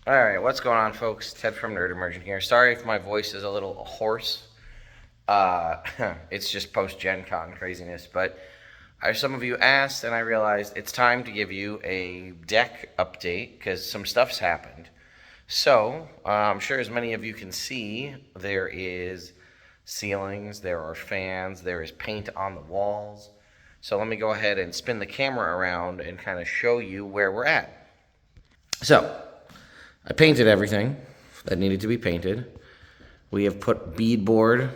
All right, what's going on, folks? Ted from Immersion here. Sorry if my voice is a little hoarse. Uh, it's just post-Gen Con craziness, but some of you asked, and I realized it's time to give you a deck update because some stuff's happened. So, I'm sure as many of you can see, there is ceilings, there are fans, there is paint on the walls. So let me go ahead and spin the camera around and kind of show you where we're at. So, I painted everything that needed to be painted. We have put beadboard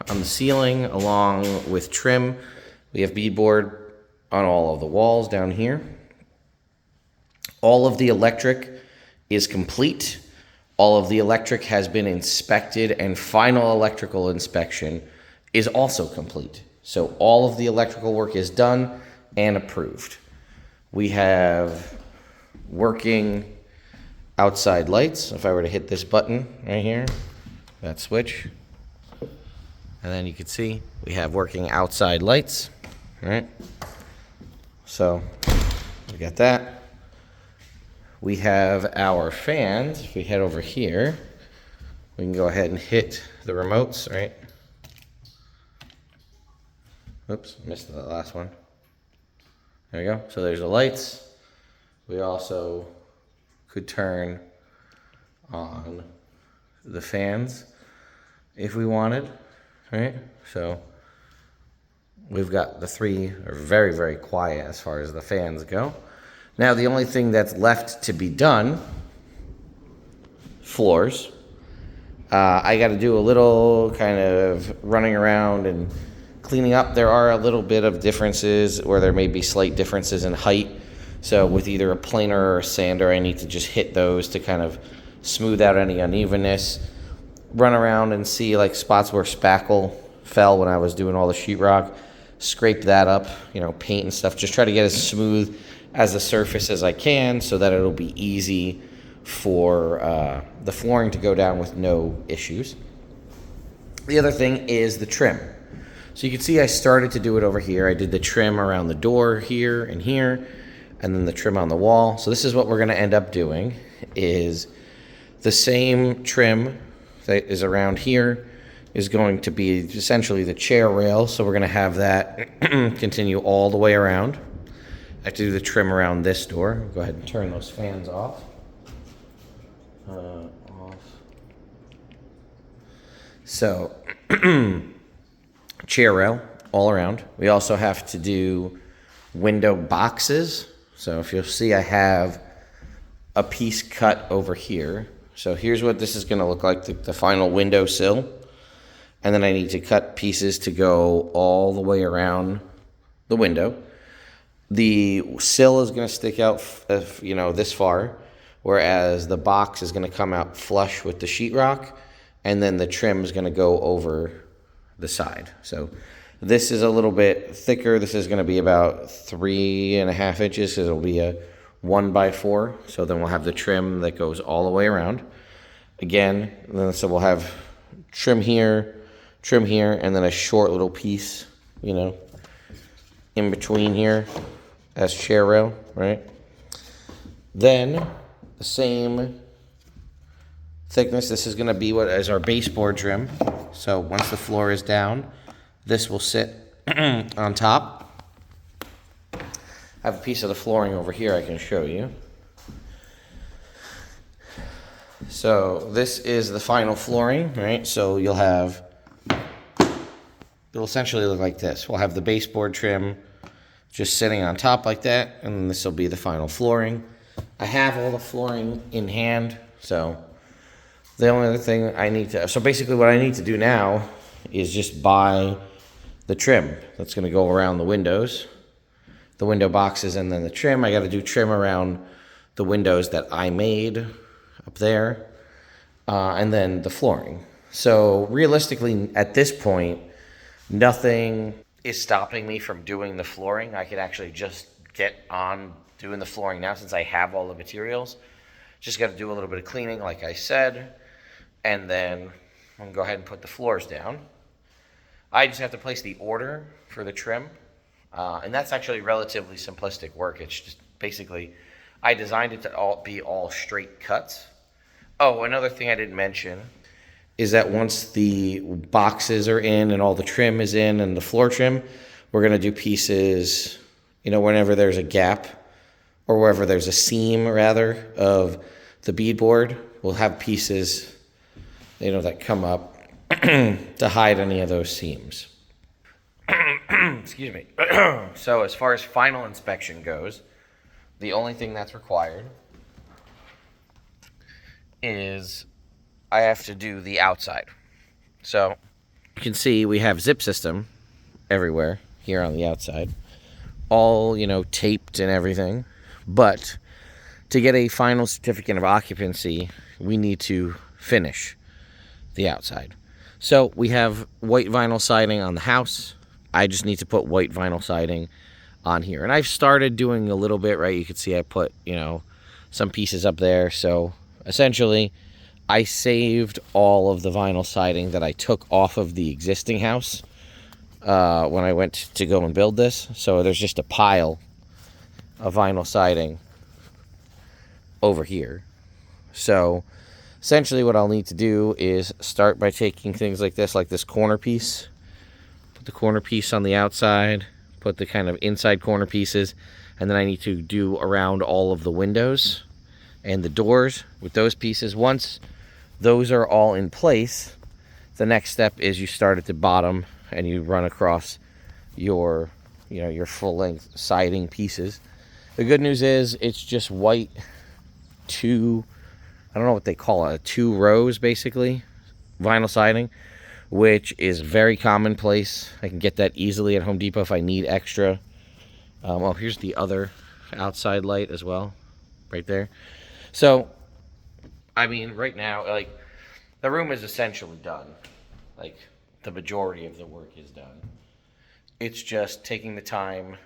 on the ceiling along with trim. We have beadboard on all of the walls down here. All of the electric is complete. All of the electric has been inspected, and final electrical inspection is also complete. So all of the electrical work is done and approved. We have working outside lights. If I were to hit this button right here, that switch, and then you can see we have working outside lights, right? So we got that. We have our fans. If we head over here, we can go ahead and hit the remotes, right? Oops, missed the last one. There we go. So there's the lights. We also could turn on the fans if we wanted, right? So we've got the three are very, very quiet as far as the fans go. Now the only thing that's left to be done, floors. I got to do a little kind of running around and cleaning up. There are a little bit of differences, or there may be slight differences in height. So with either a planer or a sander, I need to just hit those to kind of smooth out any unevenness. Run around and see like spots where spackle fell when I was doing all the sheetrock. Scrape that up, paint and stuff. Just try to get as smooth as the surface as I can so that it'll be easy for the flooring to go down with no issues. The other thing is the trim. So you can see I started to do it over here. I did the trim around the door here, and then the trim on the wall. So this is what we're going to end up doing, is the same trim that is around here is going to be essentially the chair rail. So we're going to have that continue all the way around. I have to do the trim around this door. Go ahead and turn those fans off. So chair rail all around. We also have to do window boxes. So if you'll see, I have a piece cut over here. So here's what this is going to look like, the final window sill. And then I need to cut pieces to go all the way around the window. The sill is going to stick out, this far, whereas the box is going to come out flush with the sheetrock, and then the trim is going to go over the side. So this is a little bit thicker. This is going to be about 3.5 inches. So it'll be a 1x4. So then we'll have the trim that goes all the way around. Again, so we'll have trim here, and then a short little piece, in between here as chair rail, right? Then the same thickness. This is going to be what is our baseboard trim. So once the floor is down, this will sit on top. I have a piece of the flooring over here I can show you. So this is the final flooring, right? So it'll essentially look like this. We'll have the baseboard trim just sitting on top like that, and this will be the final flooring. I have all the flooring in hand, so the only other thing so basically what I need to do now is just buy the trim that's going to go around the windows, the window boxes, and then the trim. I got to do trim around the windows that I made up there, and then the flooring. So realistically, at this point, nothing is stopping me from doing the flooring. I could actually just get on doing the flooring now since I have all the materials. Just got to do a little bit of cleaning, like I said, and then I'm going to go ahead and put the floors down. I just have to place the order for the trim, and that's actually relatively simplistic work. It's just basically, I designed it to be all straight cuts. Oh, another thing I didn't mention is that once the boxes are in and all the trim is in and the floor trim, we're going to do pieces, whenever there's a gap or wherever there's a seam, rather, of the beadboard, we'll have pieces, that come up to hide any of those seams. Excuse me. So as far as final inspection goes, the only thing that's required is I have to do the outside. So you can see we have zip system everywhere here on the outside, all, taped and everything. But to get a final certificate of occupancy, we need to finish the outside. So we have white vinyl siding on the house. I just need to put white vinyl siding on here. And I've started doing a little bit, right? You can see I put, some pieces up there. So essentially, I saved all of the vinyl siding that I took off of the existing house when I went to go and build this. So there's just a pile of vinyl siding over here. So essentially what I'll need to do is start by taking things like this corner piece, put the corner piece on the outside, put the kind of inside corner pieces, and then I need to do around all of the windows and the doors with those pieces. Once those are all in place, the next step is you start at the bottom and you run across your full-length siding pieces. The good news is it's just white, I don't know what they call it, 2 rows basically, vinyl siding, which is very commonplace. I can get that easily at Home Depot if I need extra. Here's the other outside light as well, right there. So, right now, the room is essentially done. The majority of the work is done. It's just taking the time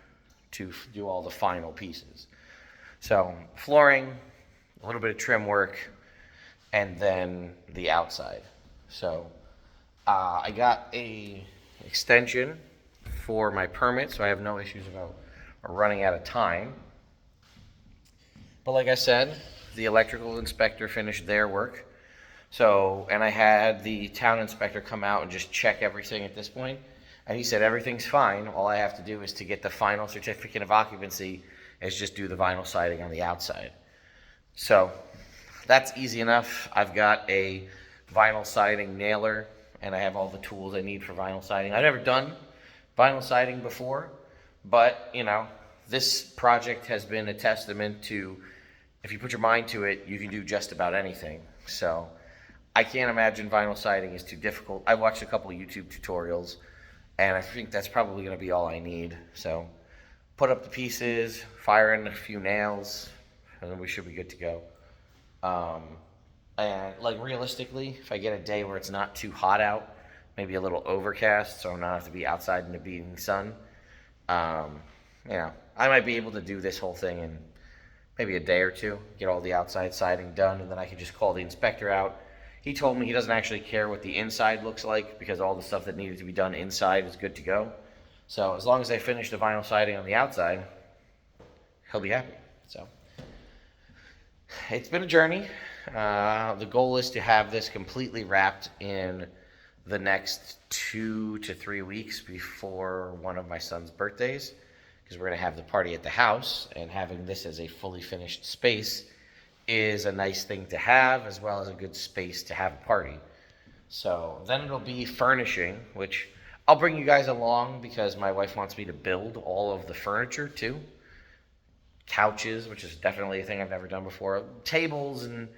to do all the final pieces. So, flooring, a little bit of trim work, and then the outside. So, I got a extension for my permit, so I have no issues about running out of time. But like I said, the electrical inspector finished their work. So, and I had the town inspector come out and just check everything at this point. And he said, everything's fine. All I have to do is to get the final certificate of occupancy is just do the vinyl siding on the outside. So that's easy enough. I've got a vinyl siding nailer and I have all the tools I need for vinyl siding. I've never done vinyl siding before, but this project has been a testament to, if you put your mind to it, you can do just about anything. So I can't imagine vinyl siding is too difficult. I watched a couple of YouTube tutorials, and I think that's probably going to be all I need. So put up the pieces, fire in a few nails, and then we should be good to go. And realistically, if I get a day where it's not too hot out, maybe a little overcast, so I'm not have to be outside in the beating sun, I might be able to do this whole thing in maybe a day or two, get all the outside siding done, and then I can just call the inspector out. He told me he doesn't actually care what the inside looks like because all the stuff that needed to be done inside is good to go. So as long as I finish the vinyl siding on the outside, he'll be happy. So it's been a journey. The goal is to have this completely wrapped in the next 2 to 3 weeks before one of my son's birthdays, because we're going to have the party at the house, and having this as a fully finished space is a nice thing to have, as well as a good space to have a party. So then it'll be furnishing, which I'll bring you guys along because my wife wants me to build all of the furniture too. Couches, which is definitely a thing I've never done before. Tables and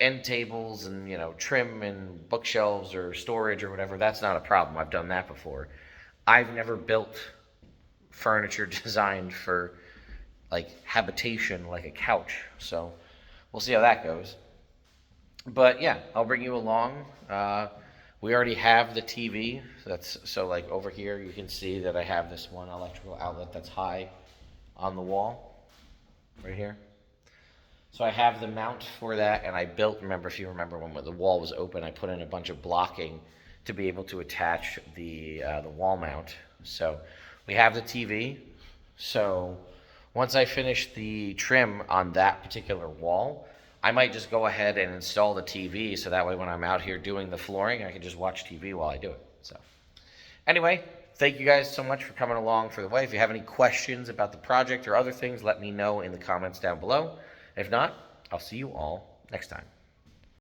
end tables and trim and bookshelves or storage or whatever. That's not a problem. I've done that before. I've never built furniture designed for habitation like a couch. So we'll see how that goes. But yeah, I'll bring you along. We already have the TV. So over here you can see that I have this one electrical outlet that's high on the wall right here. So I have the mount for that, and I built, if you remember when the wall was open, I put in a bunch of blocking to be able to attach the wall mount. So we have the TV. So once I finish the trim on that particular wall, I might just go ahead and install the TV so that way when I'm out here doing the flooring, I can just watch TV while I do it. So anyway, thank you guys so much for coming along for the way. If you have any questions about the project or other things, let me know in the comments down below. If not, I'll see you all next time.